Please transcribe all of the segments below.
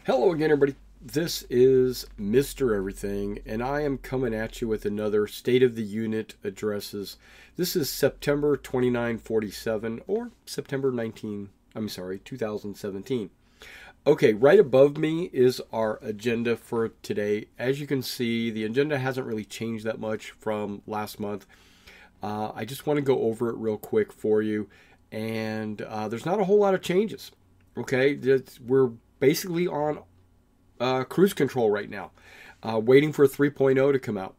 Hello again, everybody. This is Mr. Everything, and I am coming at you with another State of the Unit addresses. This is September 2947 or September 2017. Okay, right above me is our agenda for today. As you can see, the agenda hasn't really changed that much from last month. I just want to go over it real quick for you, and there's not a whole lot of changes. Okay, we're basically on cruise control right now, waiting for 3.0 to come out.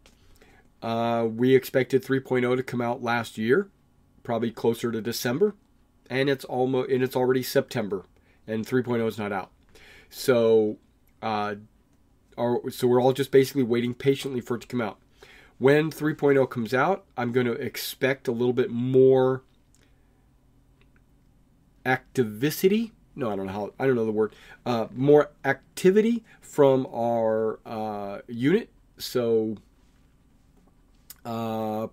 We expected 3.0 to come out last year, probably closer to December, and it's already September, and 3.0 is not out. So, we're all just basically waiting patiently for it to come out. When 3.0 comes out, I'm going to expect a little bit more activity. No, I don't know the word. More activity from our unit. So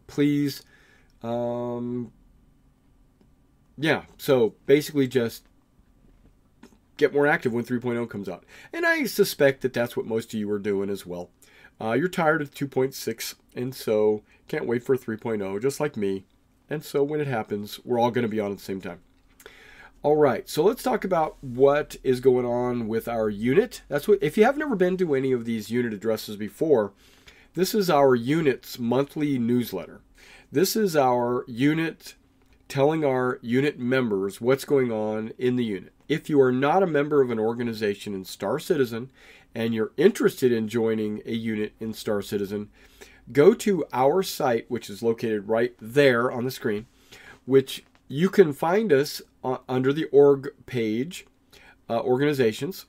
please, yeah. So basically, just get more active when 3.0 comes out. And I suspect that that's what most of you are doing as well. You're tired of 2.6, and so can't wait for 3.0, just like me. And so when it happens, we're all going to be on at the same time. All right, so let's talk about what is going on with our unit. If you have never been to any of these unit addresses before, this is our unit's monthly newsletter. This is our unit telling our unit members what's going on in the unit. If you are not a member of an organization in Star Citizen and you're interested in joining a unit in Star Citizen, go to our site, which is located right there on the screen, which you can find us under the org page, organizations.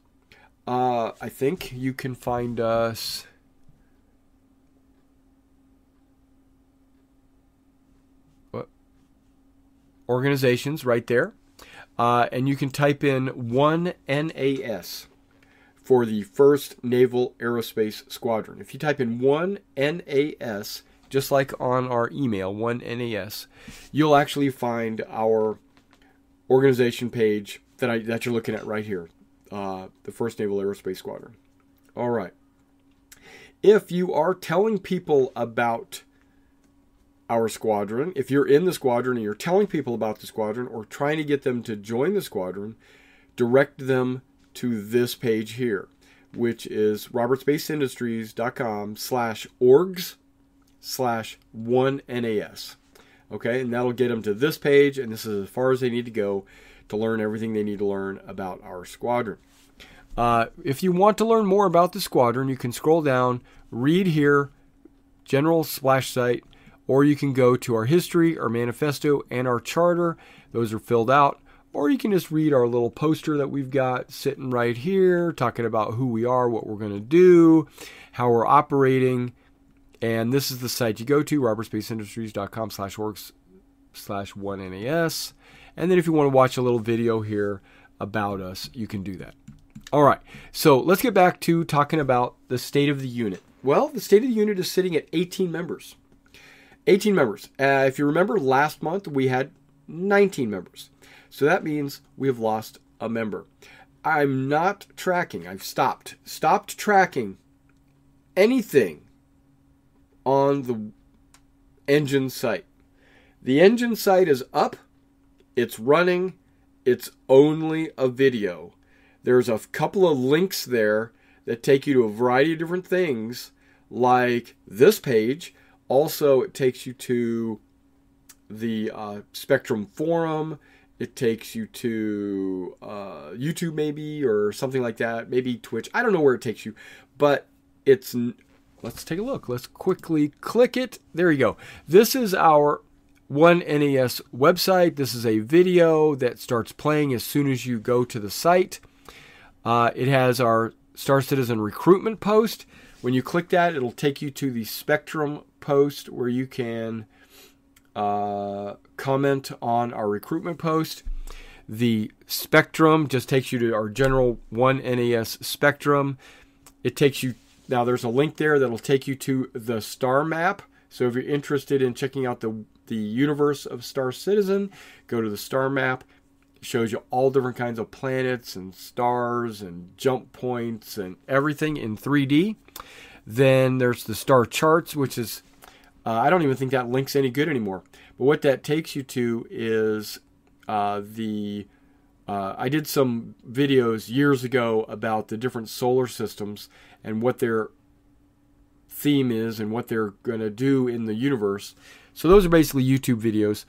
I think you can find us. Organizations right there. And you can type in 1NAS for the 1st Naval Aerospace Squadron. If you type in 1NAS, just like on our email, 1NAS, you'll actually find our organization page that you're looking at right here, the 1st Naval Aerospace Squadron. All right. If you are telling people about our squadron, if you're in the squadron and you're telling people about the squadron or trying to get them to join the squadron, direct them to this page here, which is robertspaceindustriescom/orgs/1NAS. Okay, and that'll get them to this page, and this is as far as they need to go to learn everything they need to learn about our squadron. If you want to learn more about the squadron, you can scroll down, read here, general splash site, or you can go to our history, our manifesto, and our charter. Those are filled out. Or you can just read our little poster that we've got sitting right here, talking about who we are, what we're going to do, how we're operating. And this is the site you go to, robertspaceindustries.com/org/1NAS. And then if you want to watch a little video here about us, you can do that. All right, so let's get back to talking about the state of the unit. Well, the state of the unit is sitting at 18 members. 18 members. If you remember, last month we had 19 members. So that means we have lost a member. I'm not tracking. I've stopped tracking anything on the engine site. The engine site is up. It's running. It's only a video. There's a couple of links there that take you to a variety of different things, like this page. Also, it takes you to the Spectrum forum. It takes you to YouTube maybe, or something like that. Maybe Twitch. I don't know where it takes you. But let's take a look. Let's quickly click it. There you go. This is our 1NAS website. This is a video that starts playing as soon as you go to the site. It has our Star Citizen recruitment post. When you click that, it'll take you to the Spectrum post where you can comment on our recruitment post. The Spectrum just takes you to our general 1NAS Spectrum. It takes you, now there's a link there that'll take you to the star map. So if you're interested in checking out the universe of Star Citizen, go to the star map. shows you all different kinds of planets and stars and jump points and everything in 3D. Then there's the star charts, which is, I don't even think that link's any good anymore. But what that takes you to is I did some videos years ago about the different solar systems and what their theme is and what they're going to do in the universe. So those are basically YouTube videos.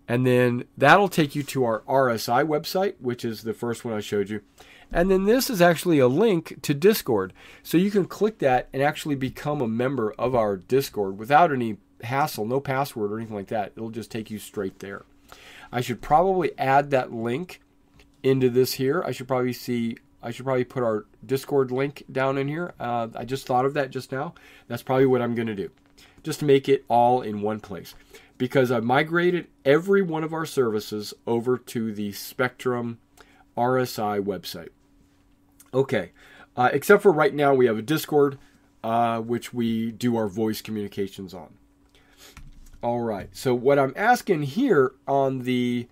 And then that'll take you to our RSI website, which is the first one I showed you. And then this is actually a link to Discord. So you can click that and actually become a member of our Discord without any hassle, no password or anything like that. It'll just take you straight there. I should probably add that link into this here. I should probably put our Discord link down in here. I just thought of that just now. That's probably what I'm going to do, just to make it all in one place. Because I've migrated every one of our services over to the Spectrum RSI website. Okay, except for right now we have a Discord, which we do our voice communications on. All right, so what I'm asking here on the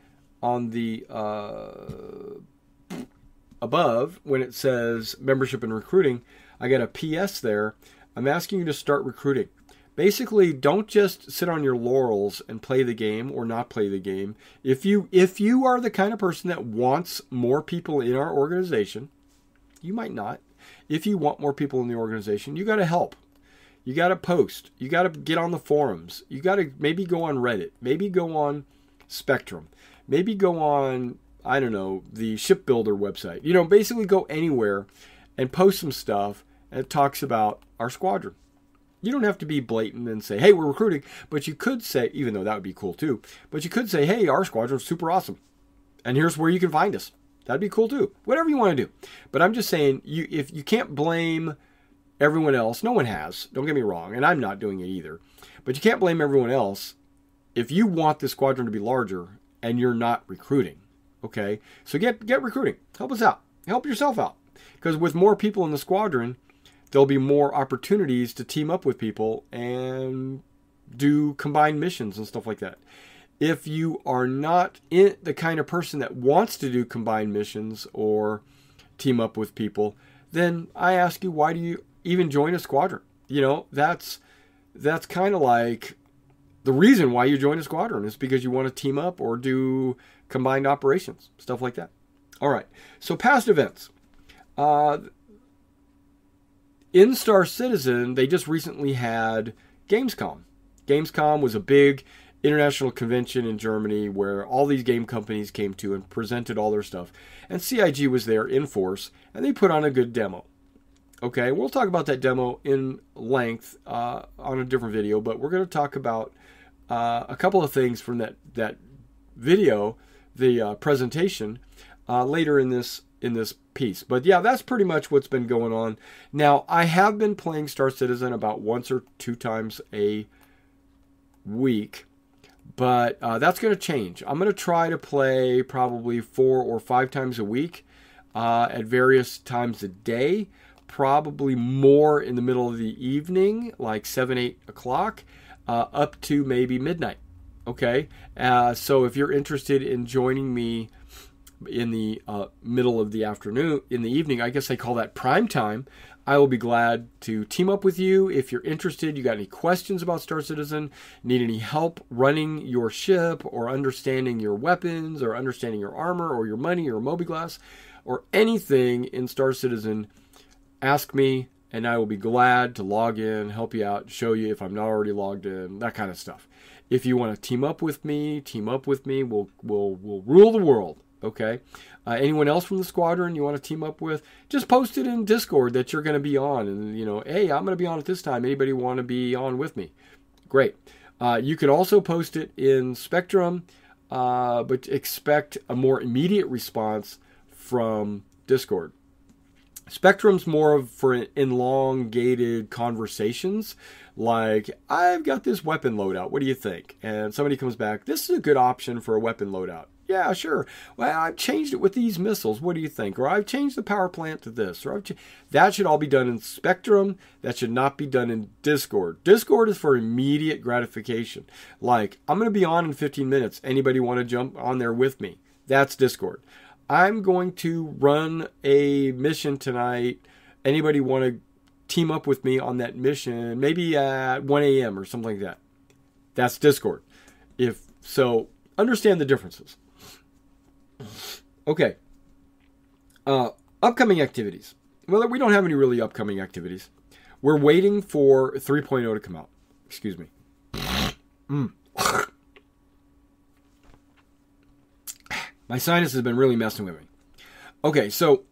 above, when it says membership and recruiting, I got a PS there. I'm asking you to start recruiting. Basically, don't just sit on your laurels and play the game or not play the game. If you are the kind of person that wants more people in our organization, you might not. If you want more people in the organization, you got to help. You got to post. You got to get on the forums. You got to maybe go on Reddit. Maybe go on Spectrum. Maybe go on, I don't know, the Shipbuilder website. You know, basically go anywhere and post some stuff that talks about our squadron. You don't have to be blatant and say, hey, we're recruiting. But you could say, even though that would be cool too, but you could say, hey, our squadron's super awesome. And here's where you can find us. That'd be cool too. Whatever you want to do. But I'm just saying, if you can't blame everyone else, no one has. Don't get me wrong. And I'm not doing it either. But you can't blame everyone else if you want the squadron to be larger and you're not recruiting. Okay? So get recruiting. Help us out. Help yourself out. Because with more people in the squadron, there'll be more opportunities to team up with people and do combined missions and stuff like that. If you are not the kind of person that wants to do combined missions or team up with people, then I ask you, why do you even join a squadron? You know, that's kind of like the reason why you join a squadron is because you want to team up or do combined operations, stuff like that. All right, so past events. In Star Citizen, they just recently had Gamescom. Gamescom was a big international convention in Germany where all these game companies came to and presented all their stuff. And CIG was there in force, and they put on a good demo. Okay, we'll talk about that demo in length on a different video, but we're going to talk about a couple of things from that video, the presentation, later in this piece. But yeah, that's pretty much what's been going on. Now, I have been playing Star Citizen about once or two times a week, but that's going to change. I'm going to try to play probably 4 or 5 times a week at various times a day, probably more in the middle of the evening, like 7, 8 o'clock, up to maybe midnight. Okay? So if you're interested in joining me in the middle of the afternoon, in the evening, I guess they call that prime time, I will be glad to team up with you. If you're interested, you got any questions about Star Citizen, need any help running your ship or understanding your weapons or understanding your armor or your money or mobiGlas or anything in Star Citizen, ask me and I will be glad to log in, help you out, show you if I'm not already logged in, that kind of stuff. If you want to team up with me, we'll rule the world. Okay. Anyone else from the squadron you want to team up with, just post it in Discord that you're going to be on. And, you know, hey, I'm going to be on at this time. Anybody want to be on with me? Great. You can also post it in Spectrum, but expect a more immediate response from Discord. Spectrum's more for elongated conversations, like, I've got this weapon loadout. What do you think? And somebody comes back, this is a good option for a weapon loadout. Yeah, sure. Well, I've changed it with these missiles. What do you think? Or I've changed the power plant to this. Or that should all be done in Spectrum. That should not be done in Discord. Discord is for immediate gratification. Like, I'm going to be on in 15 minutes. Anybody want to jump on there with me? That's Discord. I'm going to run a mission tonight. Anybody want to team up with me on that mission? Maybe at 1 a.m. or something like that. That's Discord. If so, understand the differences. Okay. Upcoming activities. Well, we don't have any really upcoming activities. We're waiting for 3.0 to come out. Excuse me. My sinus has been really messing with me. Okay, so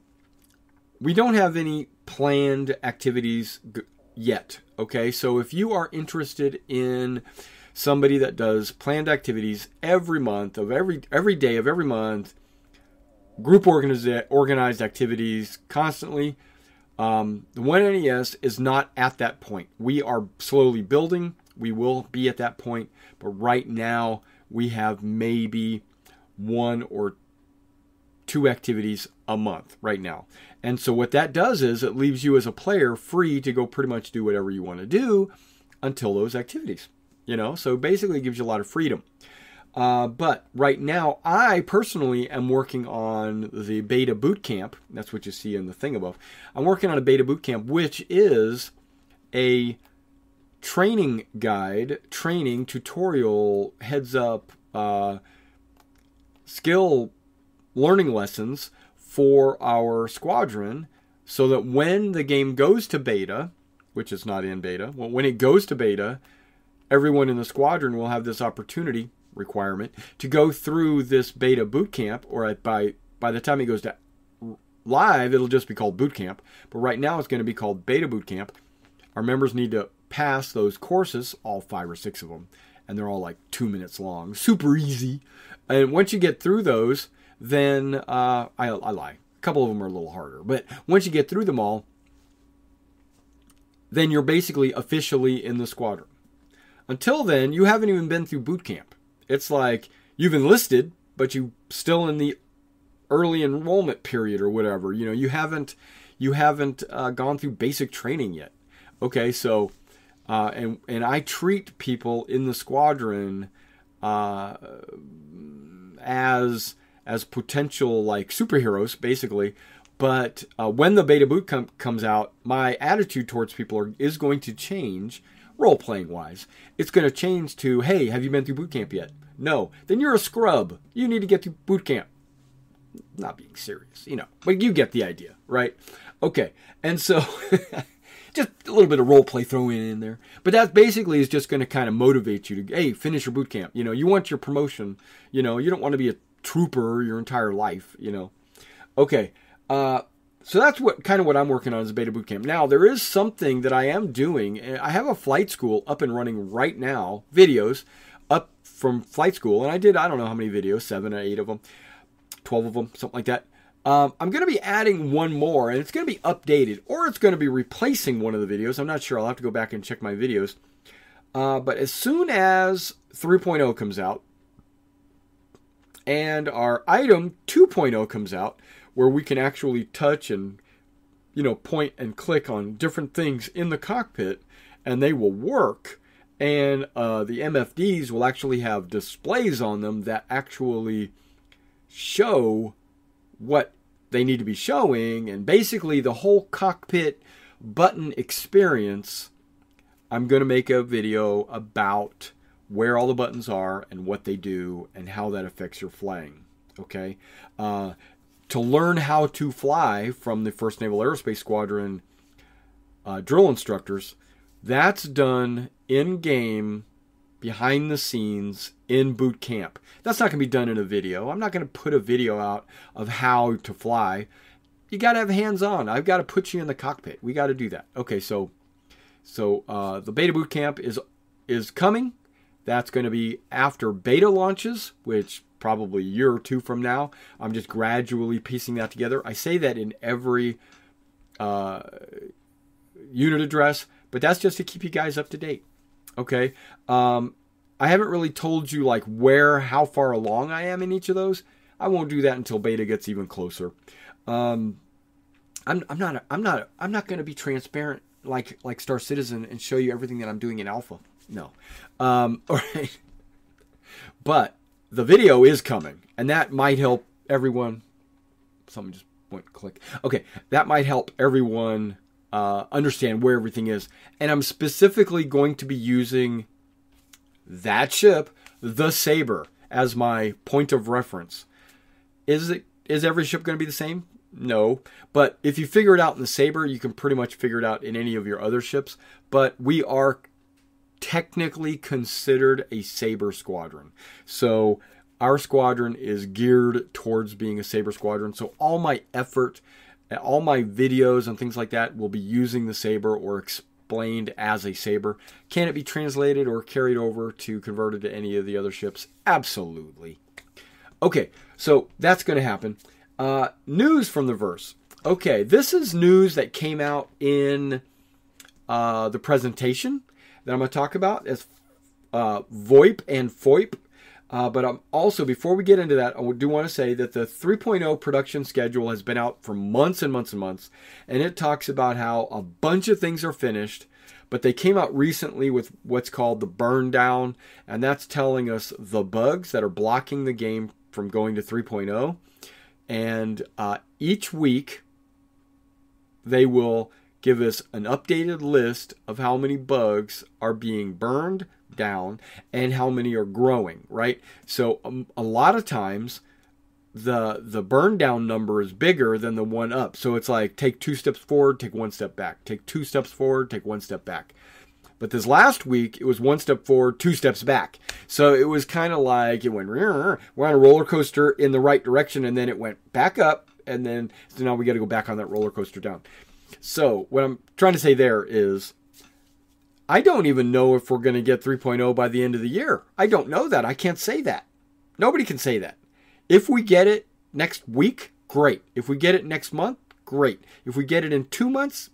we don't have any planned activities yet. Okay, so if you are interested in somebody that does planned activities every month of every day of every month, group organized activities constantly, the One NES is not at that point. We are slowly building. We will be at that point, but right now we have maybe 1 or 2 activities a month right now. And so what that does is it leaves you as a player free to go pretty much do whatever you want to do until those activities, so basically it gives you a lot of freedom. But right now, I personally am working on the beta boot camp. That's what you see in the thing above. I'm working on a beta boot camp, which is a training guide, training tutorial, heads up, skill learning lessons for our squadron, so that when the game goes to beta, which is not in beta, well, when it goes to beta, everyone in the squadron will have this opportunity requirement to go through this beta boot camp, or by the time it goes to live, it'll just be called boot camp. But right now it's going to be called beta boot camp. Our members need to pass those courses, all 5 or 6 of them, and they're all like 2 minutes long, super easy. And once you get through those, then I lie. A couple of them are a little harder, but once you get through them all, then you're basically officially in the squadron. Until then, you haven't even been through boot camp. It's like you've enlisted, but you still in the early enrollment period or whatever. You haven't gone through basic training yet. Okay, so and I treat people in the squadron as potential like superheroes, basically. But when the beta boot camp comes out, my attitude towards people is going to change. Role-playing wise, it's going to change to, hey, have you been through boot camp yet? No. Then you're a scrub. You need to get through boot camp. Not being serious, but you get the idea, right? Okay, and so just a little bit of role-play thrown in there. But that basically is just going to kind of motivate you to, hey, finish your boot camp. You want your promotion. You don't want to be a trooper your entire life, Okay, so that's what I'm working on as a beta boot camp. Now, there is something that I am doing. I have a flight school up and running right now, videos up from flight school. And I don't know how many videos, 7 or 8 of them, 12 of them, something like that. I'm going to be adding one more, and it's going to be updated, or it's going to be replacing one of the videos. I'm not sure. I'll have to go back and check my videos. But as soon as 3.0 comes out, and our item 2.0 comes out, where we can actually touch and, point and click on different things in the cockpit, and they will work. And the MFDs will actually have displays on them that actually show what they need to be showing. And basically the whole cockpit button experience, I'm going to make a video about where all the buttons are and what they do and how that affects your flying. Okay? To learn how to fly from the 1st Naval Aerospace Squadron drill instructors, that's done in-game, behind the scenes, in boot camp. That's not going to be done in a video. I'm not going to put a video out of how to fly. You got to have hands-on. I've got to put you in the cockpit. We got to do that. Okay, so the beta boot camp is coming. That's going to be after beta launches, which probably a year or 2 from now. I'm just gradually piecing that together. I say that in every unit address, but that's just to keep you guys up to date. Okay. I haven't really told you like how far along I am in each of those. I won't do that until beta gets even closer. I'm not going to be transparent like Star Citizen and show you everything that I'm doing in alpha. No. All right. But the video is coming, and that might help everyone. Something just went click. Okay, that might help everyone understand where everything is. And I'm specifically going to be using that ship, the Saber, as my point of reference. Is every ship going to be the same? No. But if you figure it out in the Saber, you can pretty much figure it out in any of your other ships. But we are technically considered a Saber squadron. So our squadron is geared towards being a Saber squadron. So all my effort, all my videos and things like that will be using the Saber or explained as a Saber. Can it be translated or carried over to converted to any of the other ships? Absolutely. Okay, so that's going to happen. News from the verse. Okay, this is news that came out in the presentation that I'm going to talk about as VoIP and FOIP. But I'm also, before we get into that, I do want to say that the 3.0 production schedule has been out for months and months and months. And it talks about how a bunch of things are finished, but they came out recently with what's called the burn down. And that's telling us the bugs that are blocking the game from going to 3.0. And each week, they will give us an updated list of how many bugs are being burned down and how many are growing, right? So a lot of times the burn down number is bigger than the one up. So it's like take 2 steps forward, take 1 step back. Take 2 steps forward, take 1 step back. But this last week, it was 1 step forward, 2 steps back. So it was kind of like it went, we're on a roller coaster in the right direction, and then it went back up, and then so now we got to go back on that roller coaster down. So what I'm trying to say there is, I don't even know if we're going to get 3.0 by the end of the year. I don't know that. I can't say that. Nobody can say that. If we get it next week, great. If we get it next month, great. If we get it in 2 months,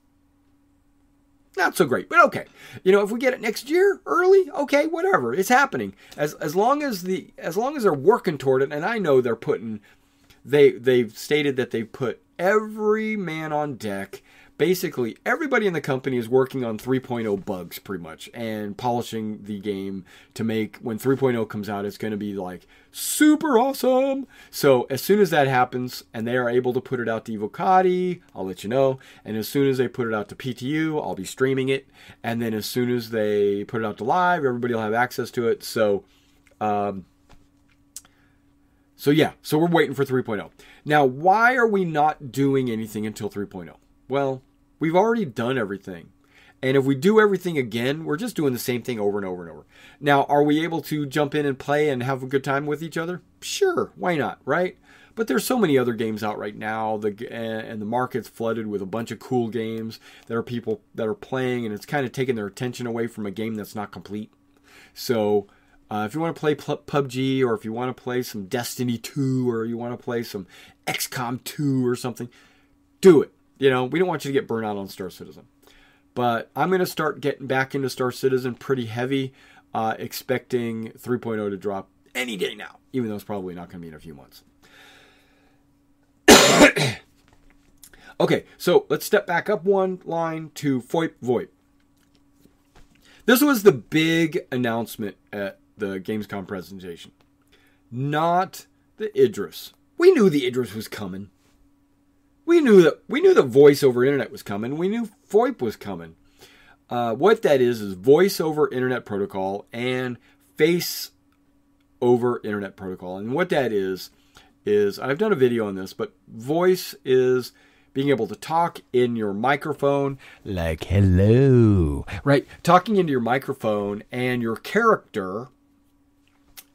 not so great, but okay. If we get it next year early, okay, whatever. It's happening. As long as they're working toward it, and I know they've stated that they've put every man on deck. Basically, everybody in the company is working on 3.0 bugs pretty much and polishing the game to make when 3.0 comes out, it's going to be like super awesome. So as soon as that happens and they are able to put it out to Evocati, I'll let you know. And as soon as they put it out to PTU, I'll be streaming it. And then as soon as they put it out to live, everybody will have access to it. So we're waiting for 3.0. Now, why are we not doing anything until 3.0? Well, we've already done everything. And if we do everything again, we're just doing the same thing over and over and over. Now, are we able to jump in and play and have a good time with each other? Sure, why not, right? But there's so many other games out right now, and the market's flooded with a bunch of cool games that are people that are playing, and it's kind of taking their attention away from a game that's not complete. So if you want to play PUBG, or if you want to play some Destiny 2, or you want to play some XCOM 2 or something, do it. We don't want you to get burnt out on Star Citizen. But I'm going to start getting back into Star Citizen pretty heavy, expecting 3.0 to drop any day now, even though it's probably not going to be in a few months. Okay, so let's step back up one line to FOIP VoIP. This was the big announcement at the Gamescom presentation. Not the Idris. We knew the Idris was coming. We knew that voice over internet was coming. We knew VoIP was coming. What that is voice over internet protocol and face over internet protocol. And what that is I've done a video on this, but voice is being able to talk in your microphone like hello, right? Talking into your microphone and your character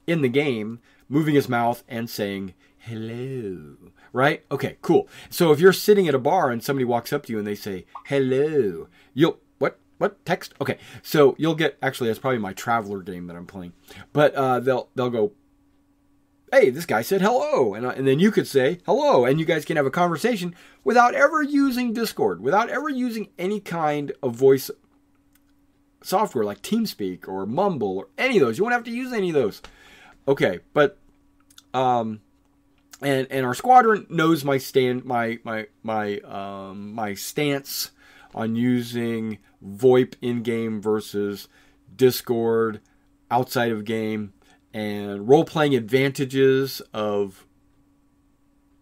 in the game moving his mouth and saying hello, right? Okay, cool. So if you're sitting at a bar and somebody walks up to you and they say hello, you'll what text? Okay, so you'll get, actually that's probably my Traveler game that I'm playing, but they'll go, hey, this guy said hello, and then you could say hello, and you guys can have a conversation without ever using Discord, without ever using any kind of voice software like TeamSpeak or Mumble or any of those. You won't have to use any of those. Okay, but and our squadron knows my stance on using VoIP in game versus Discord outside of game. and role-playing advantages of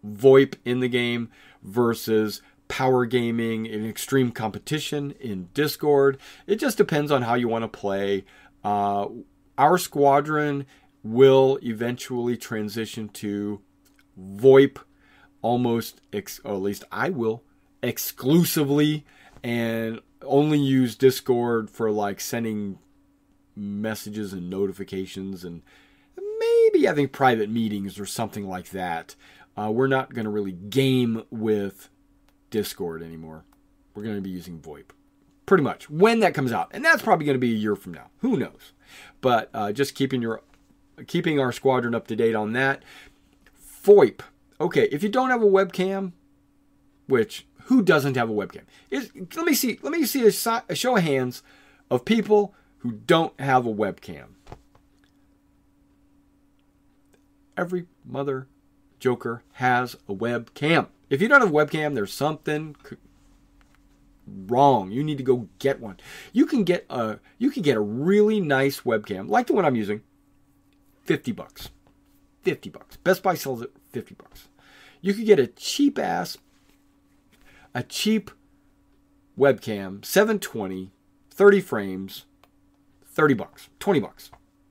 VoIP in the game versus power gaming in extreme competition in Discord. It just depends on how you want to play. Our squadron will eventually transition to VoIP almost, or at least I will, exclusively, and only use Discord for like sending messages and notifications and maybe I think private meetings or something like that. We're not going to really game with Discord anymore. We're going to be using VoIP. Pretty much. When that comes out. And that's probably going to be a year from now. Who knows? But just keeping our squadron up to date on that. VoIP. Okay, if you don't have a webcam, which who doesn't have a webcam? Let me see a show of hands of people who don't have a webcam. Every mother joker has a webcam. If you don't have a webcam, there's something wrong. You need to go get one. You can get a really nice webcam, like the one I'm using, $50. $50. Best Buy sells it $50. You could get a cheap webcam, 720, 30 frames, $30, $20,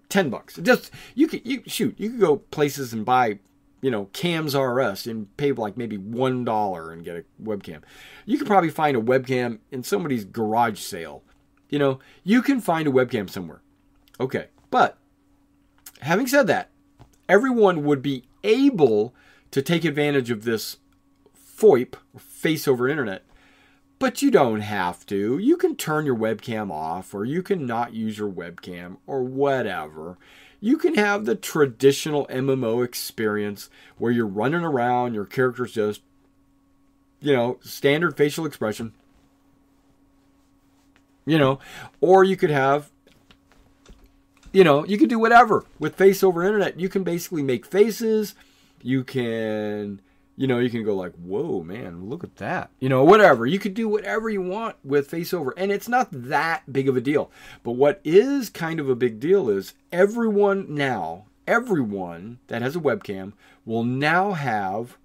$10. Just you could go places and buy, Cams R Us and pay like maybe $1 and get a webcam. You could probably find a webcam in somebody's garage sale. You can find a webcam somewhere. Okay, but having said that, everyone would be able to take advantage of this VoIP, or face over internet, but you don't have to. You can turn your webcam off, or you can not use your webcam, or whatever. You can have the traditional MMO experience where you're running around, your character's just, standard facial expression. Or you could have, you could do whatever with face over internet. You can basically make faces. You can, you can go like, whoa, man, look at that. Whatever. You could do whatever you want with face over. And it's not that big of a deal. But what is kind of a big deal is everyone that has a webcam will now have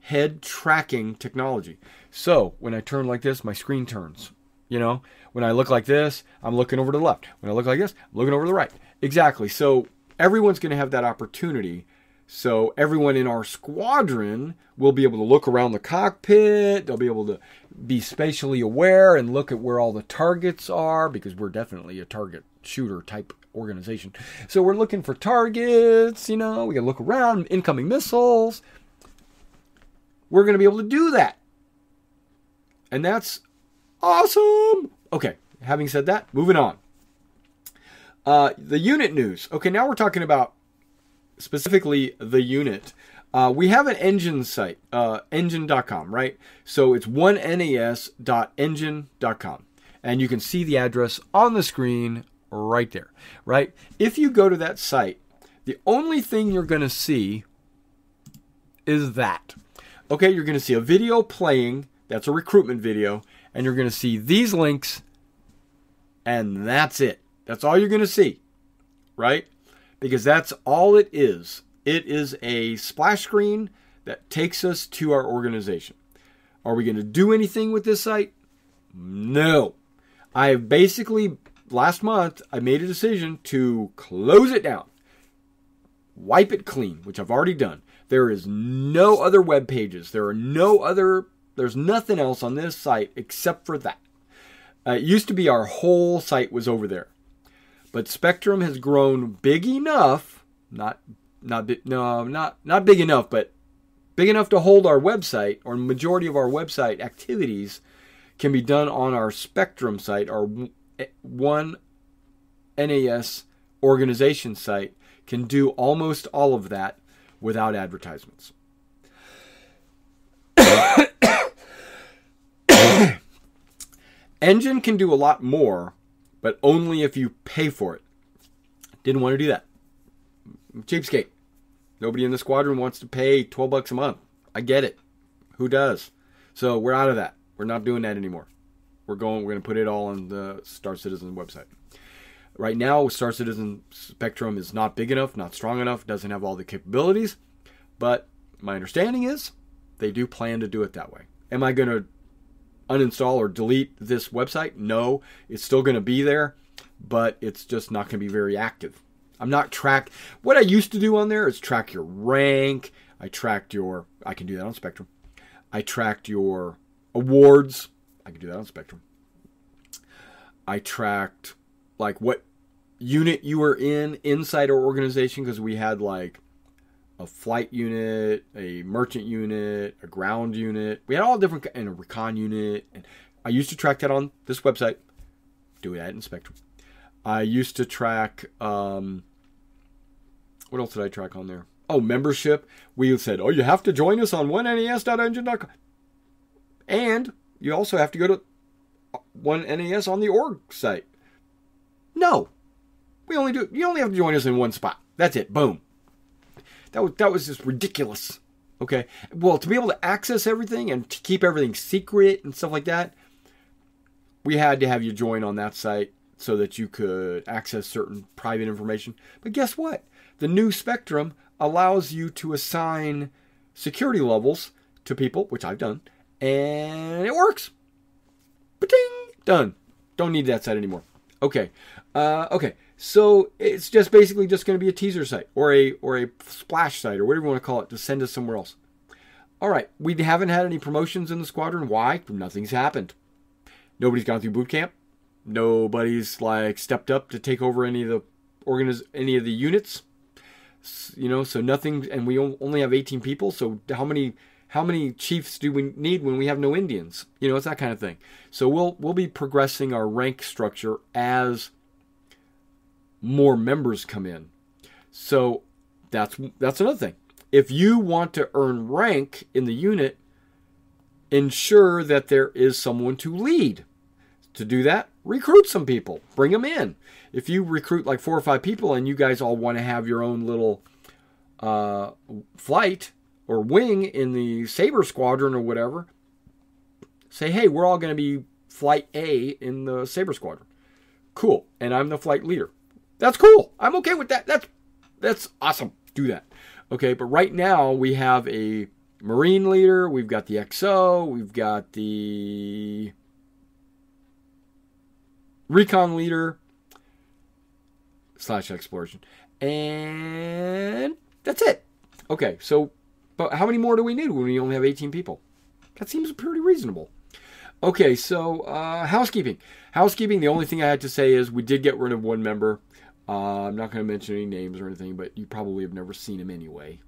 head tracking technology. So when I turn like this, my screen turns. When I look like this, I'm looking over to the left. When I look like this, I'm looking over to the right. Exactly. So everyone's going to have that opportunity. So everyone in our squadron will be able to look around the cockpit. They'll be able to be spatially aware and look at where all the targets are, because we're definitely a target shooter type organization. So we're looking for targets, we got to look around, incoming missiles. We're going to be able to do that. And that's awesome. Okay, having said that, moving on. The unit news. Okay, now we're talking about specifically the unit. We have an engine site, engine.com, right? So it's onenas.engine.com. And you can see the address on the screen right there, right? If you go to that site, the only thing you're going to see is that. Okay, you're going to see a video playing. That's a recruitment video. And you're going to see these links. And that's it. That's all you're going to see, right? Because that's all it is. It is a splash screen that takes us to our organization. Are we going to do anything with this site? No. I basically, last month, I made a decision to close it down. Wipe it clean, which I've already done. There is no other web pages. There's nothing else on this site except for that. It used to be our whole site was over there. But Spectrum has grown big enough, not big enough, but big enough to hold our website, or majority of our website activities can be done on our Spectrum site. Our one NAS organization site can do almost all of that without advertisements. Engine can do a lot more, but only if you pay for it. Didn't want to do that. Cheapskate. Nobody in the squadron wants to pay $12 a month. I get it. Who does? So we're out of that. We're not doing that anymore. We're going to put it all on the Star Citizen website. Right now, Star Citizen Spectrum is not big enough, not strong enough, doesn't have all the capabilities. But my understanding is they do plan to do it that way. Am I going to uninstall or delete this website? No, it's still going to be there, but it's just not going to be very active. I'm not what I used to do on there is track your rank. I can do that on Spectrum. I tracked your awards. I can do that on Spectrum. I tracked like what unit you were inside our organization, because we had like a flight unit, a merchant unit, a ground unit. We had all different, and a recon unit. And I used to track that on this website. Do that in Spectrum. I used to track, what else did I track on there? Oh, membership. We said, you have to join us on 1nes.engine.com. And you also have to go to 1NES on the org site. No. You only have to join us in one spot. That's it. Boom. That was just ridiculous. Okay. Well, to be able to access everything and to keep everything secret and stuff like that, we had to have you join on that site so that you could access certain private information. But guess what? The new Spectrum allows you to assign security levels to people, which I've done, and it works. Ba-ting! Done. Don't need that site anymore. Okay. So it's just basically just going to be a teaser site or a splash site or whatever you want to call it to send us somewhere else. All right. We haven't had any promotions in the squadron. Why? Nothing's happened. Nobody's gone through boot camp. Nobody's like stepped up to take over any of the units. So nothing, and we only have 18 people. So how many chiefs do we need when we have no Indians? It's that kind of thing. So we'll be progressing our rank structure as more members come in. So that's another thing. If you want to earn rank in the unit, ensure that there is someone to lead. To do that, recruit some people. Bring them in. If you recruit like 4 or 5 people and you guys all want to have your own little flight or wing in the Saber Squadron or whatever, say, hey, we're all going to be Flight A in the Saber Squadron. Cool. And I'm the flight leader. That's cool. I'm okay with that. That's awesome. Do that. Okay, but right now we have a Marine leader. We've got the XO. We've got the Recon leader / exploration. And that's it. Okay, so but how many more do we need when we only have 18 people? That seems pretty reasonable. Okay, so housekeeping. Housekeeping, the only thing I had to say is we did get rid of one member. I'm not going to mention any names or anything, but you probably have never seen him anyway.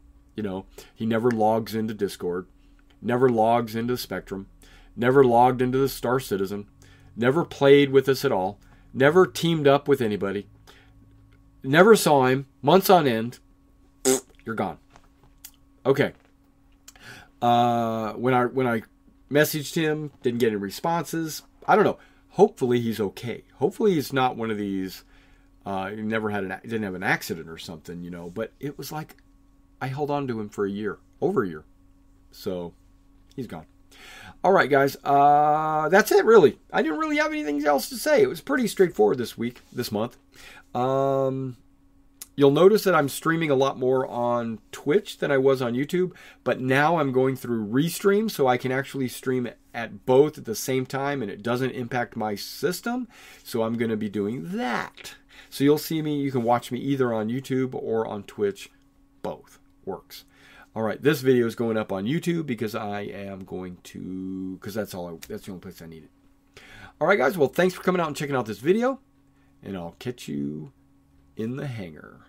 He never logs into Discord, never logs into Spectrum, never logged into the Star Citizen, never played with us at all, never teamed up with anybody, never saw him, months on end. You're gone. Okay. When I messaged him, didn't get any responses. I don't know. Hopefully he's okay. Hopefully he's not one of these. He didn't have an accident or something, But it was like I held on to him for over a year. So he's gone. All right, guys. That's it, really. I didn't really have anything else to say. It was pretty straightforward this month. You'll notice that I'm streaming a lot more on Twitch than I was on YouTube, but now I'm going through Restream, so I can actually stream at both at the same time, and it doesn't impact my system, so I'm going to be doing that. So you'll see me, you can watch me either on YouTube or on Twitch. Both works. All right, this video is going up on YouTube because that's the only place I need it. All right, guys, well, thanks for coming out and checking out this video, and I'll catch you in the hangar.